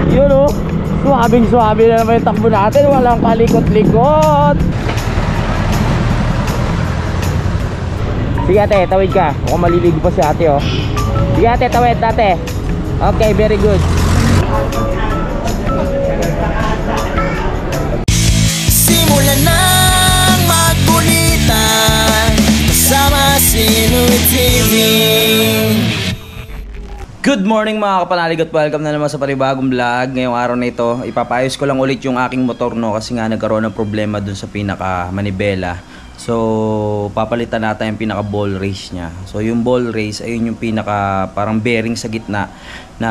Yun oh, suwabing-suwabe na naman yung takbo natin. Walang palikot-likot. Sige ate, tawid ka. Mukhang maliligo pa si ate oh. Sige ate, tawid ate. Okay, very good. Simulan ng magkulitan kasama si Nuit TV. Good morning mga kapanalig at welcome na naman sa panibagong vlog. Ngayong araw na ito, ipapayos ko lang ulit yung aking motor no, kasi nga nagkaroon ng problema dun sa pinaka manibela. So papalitan natin yung pinaka ball race nya. So yung ball race ayun yung pinaka parang bearing sa gitna na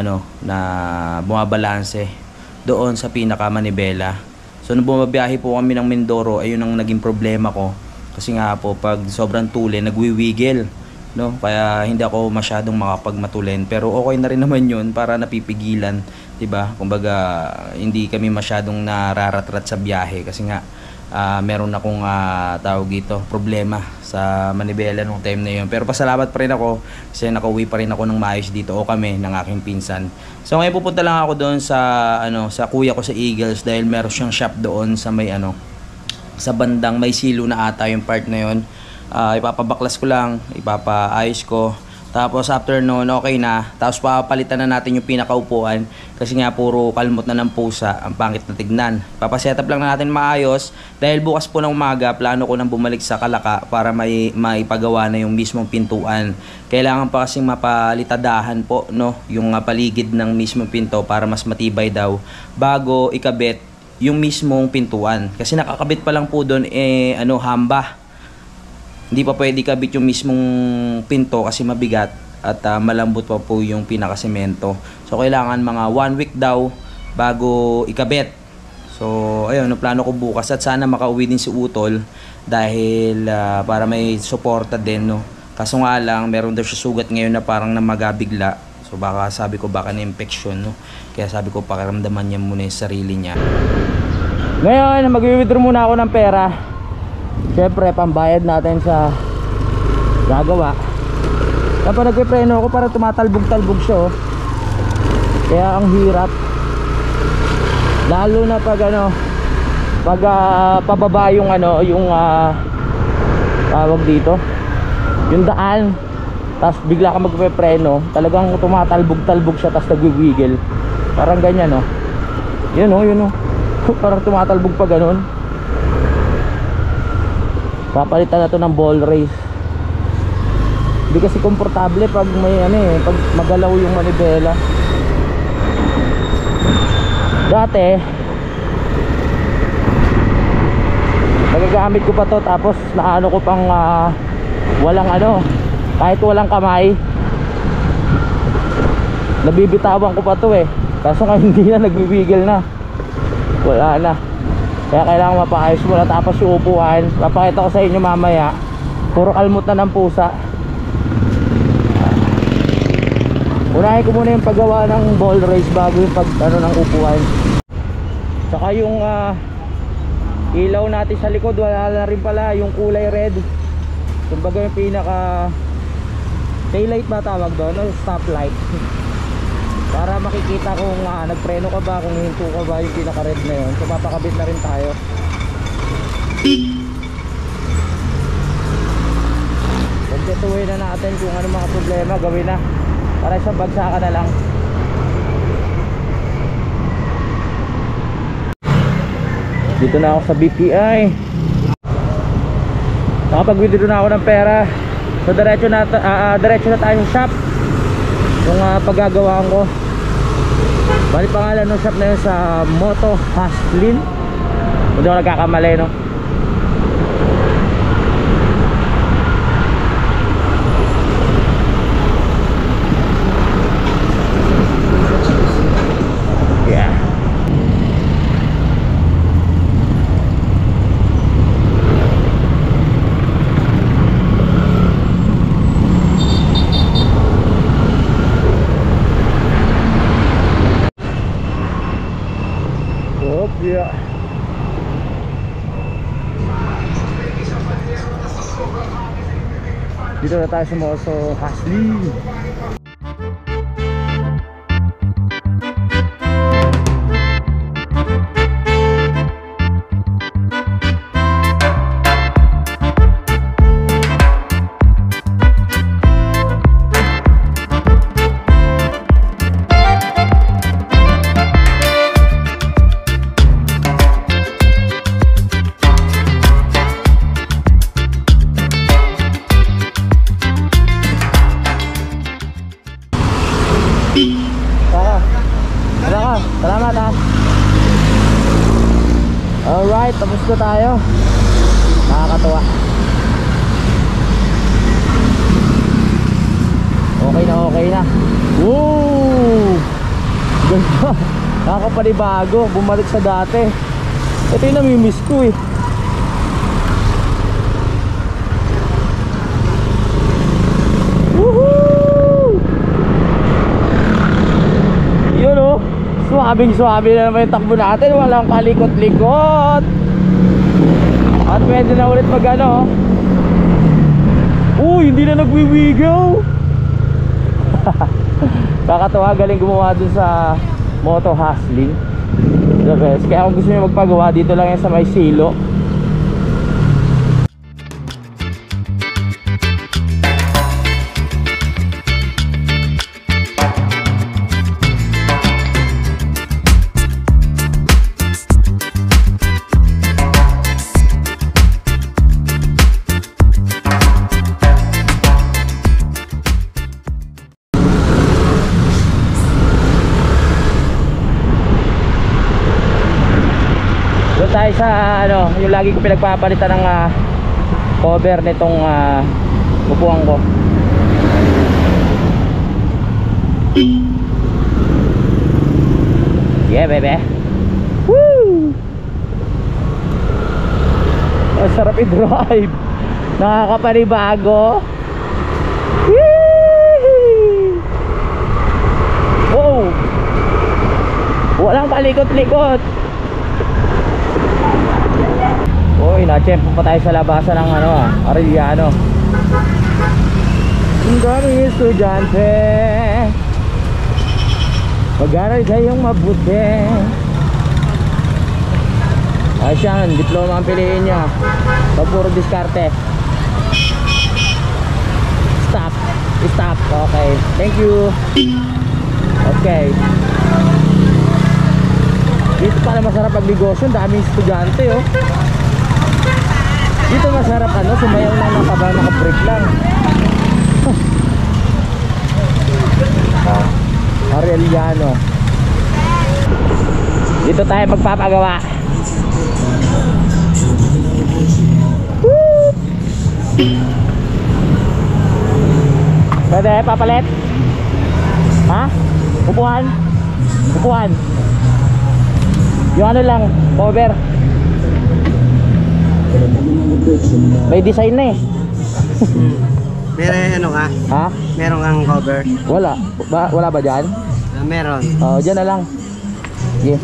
ano na bumabalanse doon sa pinaka manibela. So nung bumabiyahe po kami ng Mindoro, ayun ang naging problema ko. Kasi nga po pag sobrang tuli nagwiwigil, no? Kaya hindi ako masyadong makapagmatulin. Pero okay na rin naman 'yun para napipigilan, 'di ba? Kumbaga hindi kami masyadong nararatrat sa biyahe kasi nga meron akong tawag dito problema sa manibela nung time na 'yon. Pero pasalamat pa rin ako kasi nakauwi pa rin ako ng maayos dito o kami ng aking pinsan. So ngayon pupunta lang ako doon sa sa kuya ko sa Eagles dahil meron siyang shop doon sa may sa bandang may silo na ata yung part na 'yon. Ipapabaklas ko lang, ipapaayos ko. Tapos after noon, okay na. Tapos papalitan na natin yung pinakaupuan kasi nga puro kalmot na ng pusa, ang pangit na tignan. Papasetup lang natin maayos dahil bukas po ng umaga, plano ko nang bumalik sa Kalaka para maipagawa na yung mismong pintuan. Kailangan pa kasing mapalitadahan po, no, yung paligid ng mismong pinto para mas matibay daw bago ikabit yung mismong pintuan. Kasi nakakabit pa lang po doon hamba. Hindi pa pwede kabit yung mismong pinto kasi mabigat at malambot pa po yung pinakasemento. So kailangan mga 1 week daw bago ikabit. So ayun, no, plano ko bukas at sana makauwi din si Utol dahil para may suporta din, no. Kaso nga lang meron daw siya sugat ngayon na parang namagabigla. So baka sabi ko baka na-infection, no. Kaya sabi ko pakiramdaman niya muna yung sarili niya. Ngayon mag-withdraw muna ako ng pera. Siyempre pambayad natin sa gagawa. Kapag nagpipreno ako para tumatalbog-talbog siya oh. Kaya ang hirap. Lalo na pag pababa yung tawag dito, yung daan. Tapos bigla ka magpipreno, talagang tumatalbog-talbog siya tapos nagwiwigil. Parang ganyan oh. Yun oh. Parang tumatalbog pa ganun. Papalitan na to ng ball race. Hindi kasi komportable pag may pag magalaw yung manibela. Dati nagagamit ko pa to tapos naano ko pang walang kahit walang kamay. Nabibitawan ko pa to kaso nga hindi na, nagwiwigil na. Wala na. Kaya kailangan mapaayos muna. Tapos yung upuan, papakita ko sa inyo mamaya, puro kalmot na ng pusa. Unahin ko muna yung paggawa ng ball race bago yung ng upuan. Saka yung ilaw natin sa likod, wala na rin pala yung kulay red. Kumbaga yung pinaka taillight ba tawag doon, o stoplight. Para makikita kung nagpreno ka ba, kung hinto ka ba yung pinaka red na yun. So papakabit na rin tayo. Pagkatuloy na natin kung ano mga problema, gawin na para isang bagsakan na lang. Dito na ako sa BPI. Nakapag-withdraw na ako ng pera. So diretso na tayo sa shop yung paggagawaan ko. Bali pangalan ng shop na yun sa Moto Haslin. Hindi ako nagkakamali, no? Yeah. Yeah. Dito na tayo sa Moto Haslin. tapos na tayo. Nakakatuwa. Okay na. Woo! Ganda. Nakakapanibago. Bumalik sa dati. Ito yung namimiss ko eh. Woohoo! Yun oh. Swabing-swabe na naman yung takbo natin. Walang palikot-likot. At pwede na ulit mag ano. Uy, hindi na nagwiwigaw. Kakatawa, galing gumawa dun sa moto hustling. The best. Kaya kung gusto nyo magpagawa, dito lang yan sa may silo. Tayo sa ano, yung lagi ko pinagpapalitan ng cover nitong upuan ko. Yeah, baby. Woo! Ang sarap i-drive. Nakakapanibago. Whee! Wow! Walang palikot-likot. Uy, na-champo pa tayo sa labasan ng ano Arellano. Ang daming estudyante, mag-aral kayong mabuti. Ayos yan, diploma ang piliin nyo. Pag puro diskarte. Stop. Stop. Okay, thank you. Okay. Dito pala masarap magnegosyo. Daming estudyante oh. Dito masarap ano, sumayaw lang ng kabang naka-break lang. Arellano. Dito tayo magpapagawa. Woo! Pwede papalit? Ha? Upuan? Upuan? Yung ano lang, cover. May design na eh. Meron ano ka? Ha? Meron kang cover? Wala. Wala ba dyan? Meron. Oh, dyan na lang. Yeah.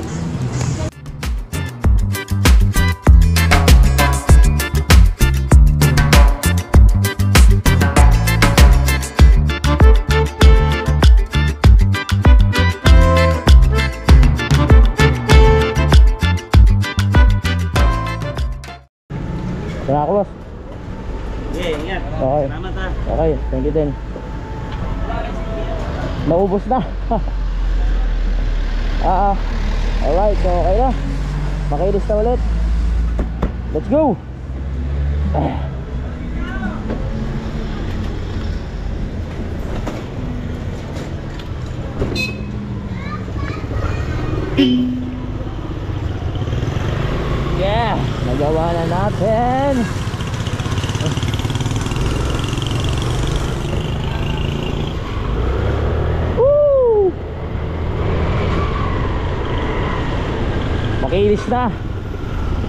Tara ako, boss. Okay, ingat. Okay. Salamat ha. Okay, thank you din. Naubos na. Alright, so okay na. Makilis na ulit. Let's go. Yeah, nagawa na natin. Woo! Makinis na.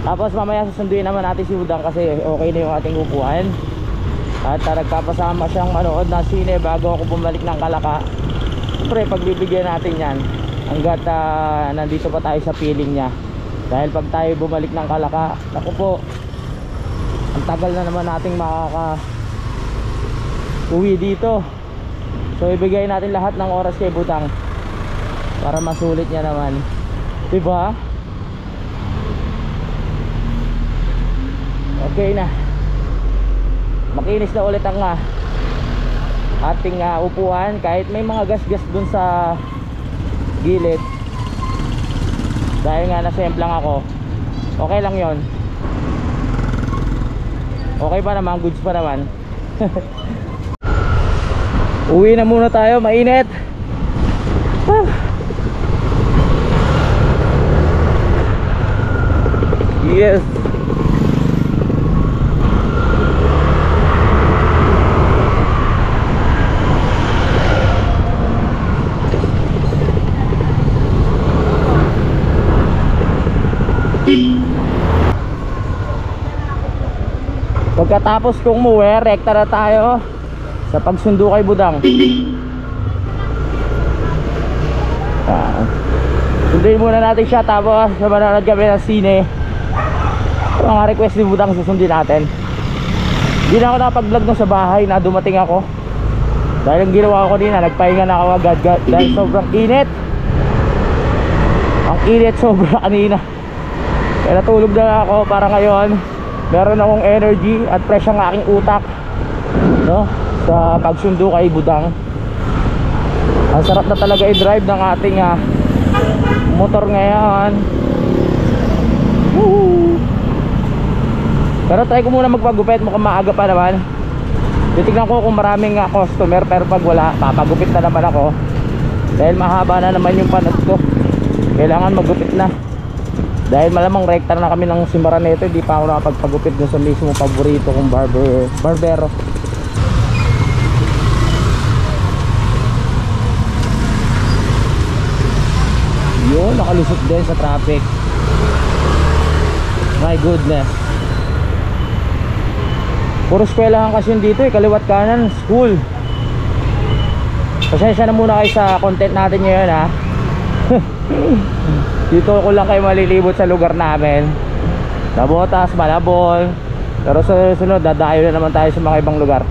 Tapos mamaya susunduin naman natin si Udang kasi okay na yung ating upuan. At nagpapasama siyang manood na sine bago ako bumalik ng Kalaka. Siyempre pagbibigyan natin yan hanggat nandito pa tayo sa feeling niya. Dahil pag tayo bumalik ng Kalaka, naku po, ang tagal na naman nating uwi dito. So ibigay natin lahat ng oras kay Butang para masulit niya naman, diba? Okay na. Makinis na ulit ang ating upuan. Kahit may mga gas-gas dun sa gilid, dahil nga nasemplang ako, okay lang yon. Okay pa naman, goods pa naman. Uwi na muna tayo, mainit. Yes. Pagkatapos kong umuwi, rekta na tayo sa pagsundo kay Budang. Sunduin muna natin siya, tapos manonood kami ng sine. Mga request ni Budang susundin natin. Hindi na ako nakapag-vlog nung sa bahay na dumating ako. Dahil ang ginawa ko kanina, nagpahinga na ako agad dahil sobrang init. Ang init sobra kanina. Kaya natulog na ako para ngayon meron akong energy at fresh ang aking utak, no? Sa pagsundo kay Budang. Ang sarap na talaga i-drive ng ating motor ngayon. Woo! Pero try ko muna magpagupit, mukhang maaga pa naman. Titignan ko kung maraming customer, pero pag wala, papagupit na naman ako. Dahil mahaba na naman yung panat ko, kailangan magupit na. Dahil malamang rekta na kami ng simbaran nito, hindi pa ako nakapagpagupit dun sa mismo paborito kong barbero. Yun, nakalusot din sa traffic. My goodness. Puro eskwelahan kasi yun dito, kaliwat kanan, school. Pasensya na muna kayo sa content natin ngayon, ha. Dito ko lang kayo malilibot sa lugar namin. Nabotas, Malabon. Pero sa sunod, dadayo na naman tayo sa mga ibang lugar.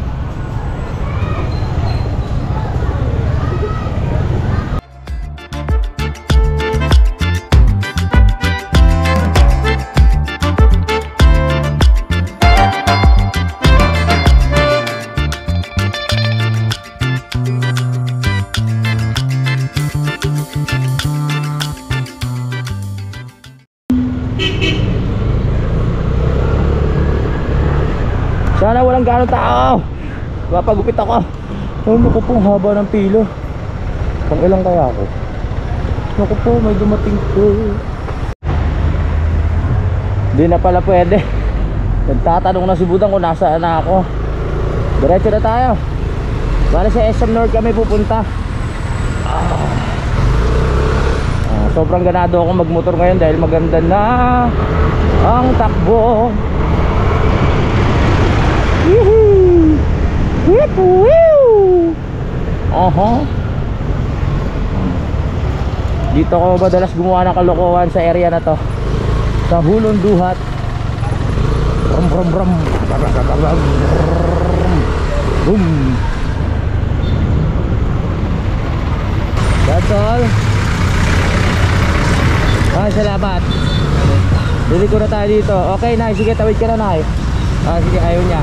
Sana walang ganong tao. Mapagupit ako. Ay, naku po, haba ng pila. Pang ilang kaya ako? Naku po, may dumating po. Hindi na pala pwede. Nagtatanong na si Budang kung nasaan na ako. Diretso na tayo. Bale sa SM North kami pupunta. Sobrang ganado ako magmotor ngayon dahil maganda na ang takbo. Dito ko madalas gumawa ng kalokohan sa area na to, sa Hulong Duhat. Boom. That's all. Salamat. Dili ko na tayo dito. Okay, Nay, sige, tawid ka na, Nay. Sige, ayaw niya.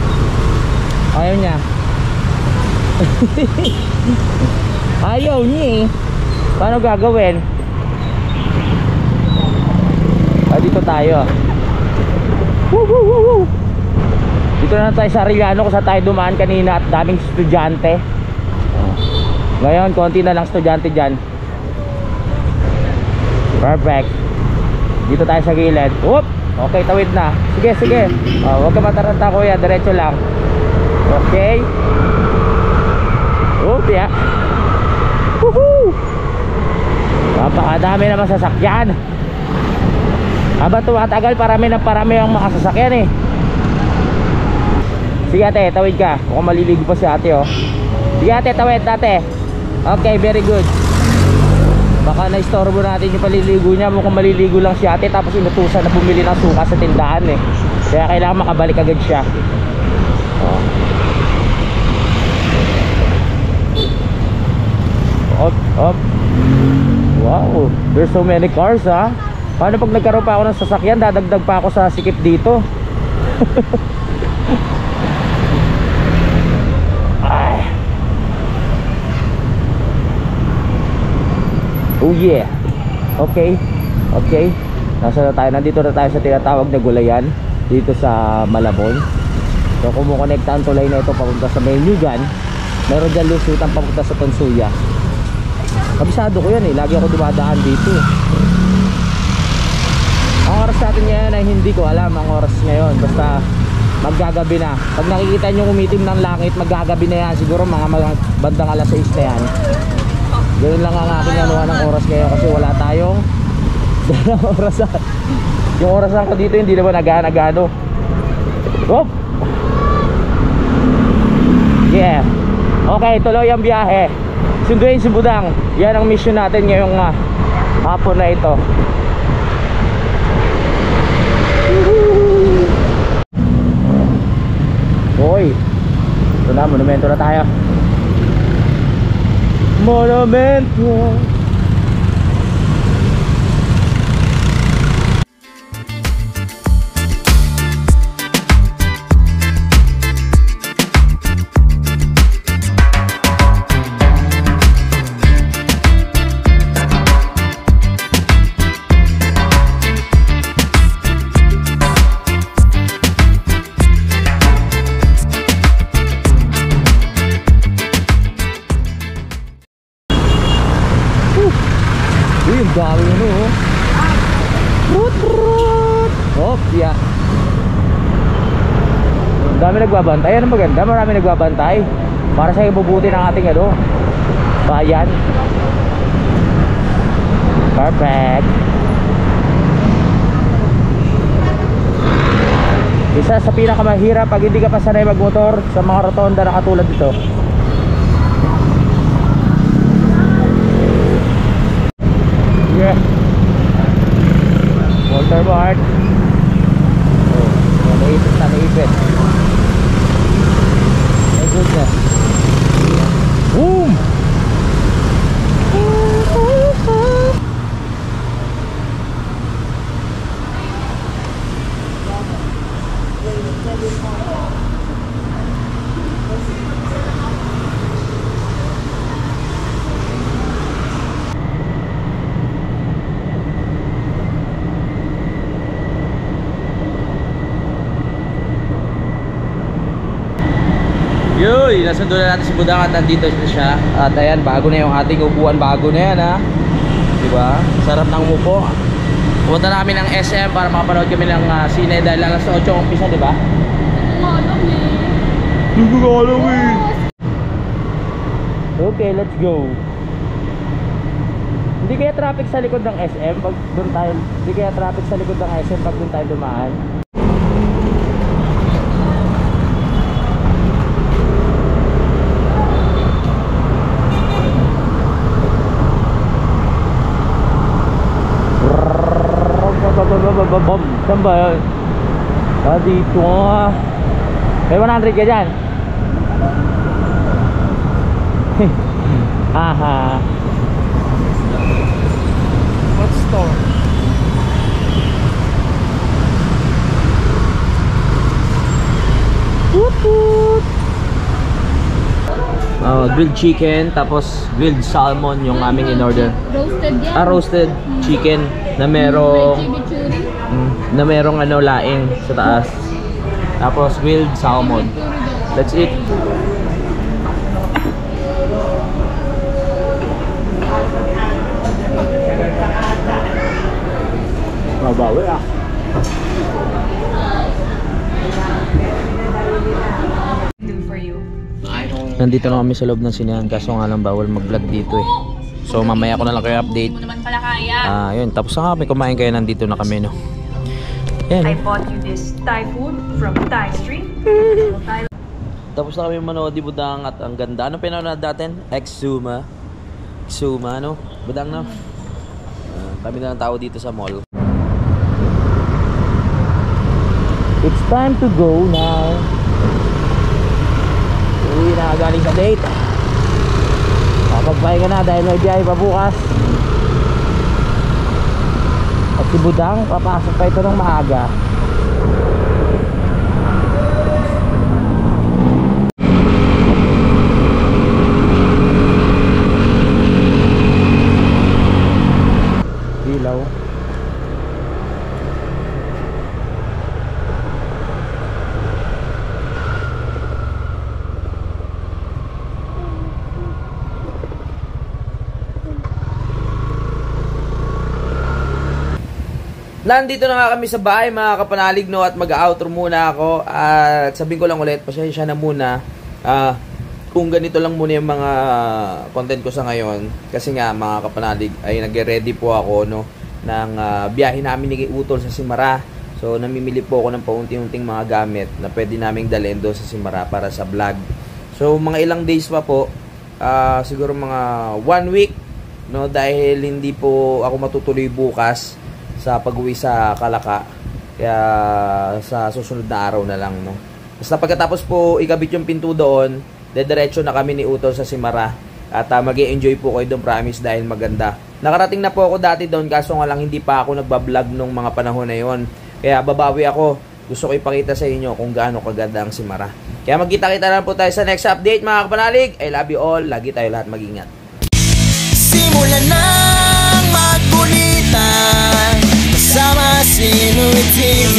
Ayaw niya. Ayaw niya eh. Paano gagawin? Dito tayo. Dito na tayo sa Arellano kung saan tayo dumaan kanina at daming estudyante. Ngayon, konti na lang estudyante dyan. Perfect. Dito tayo sa gilid. Whoop! Okay, tawid na. Sige, sige. Huwag ka mataranta, kuya. Diretso lang. Okay. Whoop, yeah. Woohoo! Napakadami naman sasakyan. Habang tumatagal, parami ang mga sasakyan eh. Sige ate, tawid ka. Mukhang maliligo pa si ate oh. Sige ate, tawid ate. Okay, very good. Baka na-istorbo natin yung paliligo niya. Mukhang maliligo lang si ate, tapos inutusan na bumili ng suka sa tindahan eh. Kaya kailangan makabalik agad siya. Up. Wow, there's so many cars ha. Paano pag nagkaroon pa ako ng sasakyan, dadagdag pa ako sa sikip dito. Ay. Oh yeah. Okay. Okay. Nasa na tayo? Nandito na tayo sa tinatawag na Gulayan, dito sa Malabon. So kumukonekta ang tulay na ito papunta sa Maynugan. Meron dyan lusutan papunta sa Tansuya. Kabisado ko yan eh, lagi ako dumadaan dito. Ang oras natin ngayon ay hindi ko alam ang oras ngayon. Basta maggagabi na. Pag nakikita nyo umitim ng langit, maggagabi na yan. Siguro mga bandang alas 6 na yan. Ganoon lang ang aking anuhan ng oras ngayon, kasi wala tayong orasan. Yung orasan ko dito hindi naman nagano. Hop! Yeah. Okay, tuloy ang biyahe. Sunduin si Budang. Yan ang mission natin ngayong hapon na ito. Hoy, ito na, monumento na tayo. Monumento. Uy, ang dami ano oh. Oh, yeah. Ang dami nagbabantay. Ano maganda? Marami nagbabantay para sa ibubuti ng ating ano, bayan. Perfect. Isa sa pinakamahirap pag hindi ka pa sanay magmotor sa mga rotonda na katulad dito. Yeah. Walter Bart. Oh, naipit na naipit. My goodness. Boom! Yoy, nasundo na natin si Budang at nandito na siya. At ayan, bago na yung ating upuan, bago na yan ha. Diba? Sarap ng umupo. Pumunta na kami ng SM para makapanood kami ng sine dahil alas 8 ang umpisa, diba? Hindi ko alam eh. Okay, let's go. Hindi kaya traffic sa likod ng SM pag doon tayo. Hindi kaya traffic sa likod ng SM pag doon tayo dumaan. Saan ba yun? Dito nga. May 100 ka dyan? Aha. What store? Grilled chicken, tapos grilled salmon yung aming in order. Roasted yan. Roasted chicken na merong ano laing sa taas. Tapos grilled salmon. That's it. Mabawi ah. Nandito na kami sa loob ng sinehan kaso nga lang bawal mag-vlog dito eh. So mamaya ko na lang kayo update. Hindi mo naman pala kaya. Yun, tapos na kami kumain kaya nandito na kami no. Yan. I bought you this Thai food from Thai Street. Tapos na kami manood di Budang at ang ganda. Ano pinanood natin? Exuma. Exuma no? Budang no? Kami na ng tao dito sa mall. It's time to go now. Uwi na galing sa date. Kapagpahinga na dahil may biyahe pa bukas. At si Budang papasok pa ito ng maaga. Ilaw. Nandito na nga kami sa bahay mga kapanalig no at mag-outro muna ako at sabihin ko lang ulit, pasensya na muna kung ganito lang muna yung mga content ko sa ngayon kasi nga mga kapanalig ay nagre-ready po ako no ng biyahe namin ni Utol sa Simara. So namimili po ako ng paunti-unting mga gamit na pwede naming dalhin doon sa Simara para sa vlog. So mga ilang days pa po, siguro mga 1 week, no, dahil hindi po ako matutuloy bukas sa pag-uwi sa Calaca. Kaya sa susunod na araw na lang, no. Basta pagkatapos po ikabit yung pinto doon, dediretso na kami ni Utol sa Simara. At mag-i-enjoy po kayo doon, promise, dahil maganda. Nakarating na po ako dati doon, kaso nga lang hindi pa ako nagbablog nung mga panahon na yon. Kaya babawi ako. Gusto ko ipakita sa inyo kung gaano kaganda ang Simara. Kaya magkita-kita na po tayo sa next update, mga kapanalig. I love you all. Lagi tayo lahat mag-ingat. Simulan ng magkulitan kasama si Louie TV.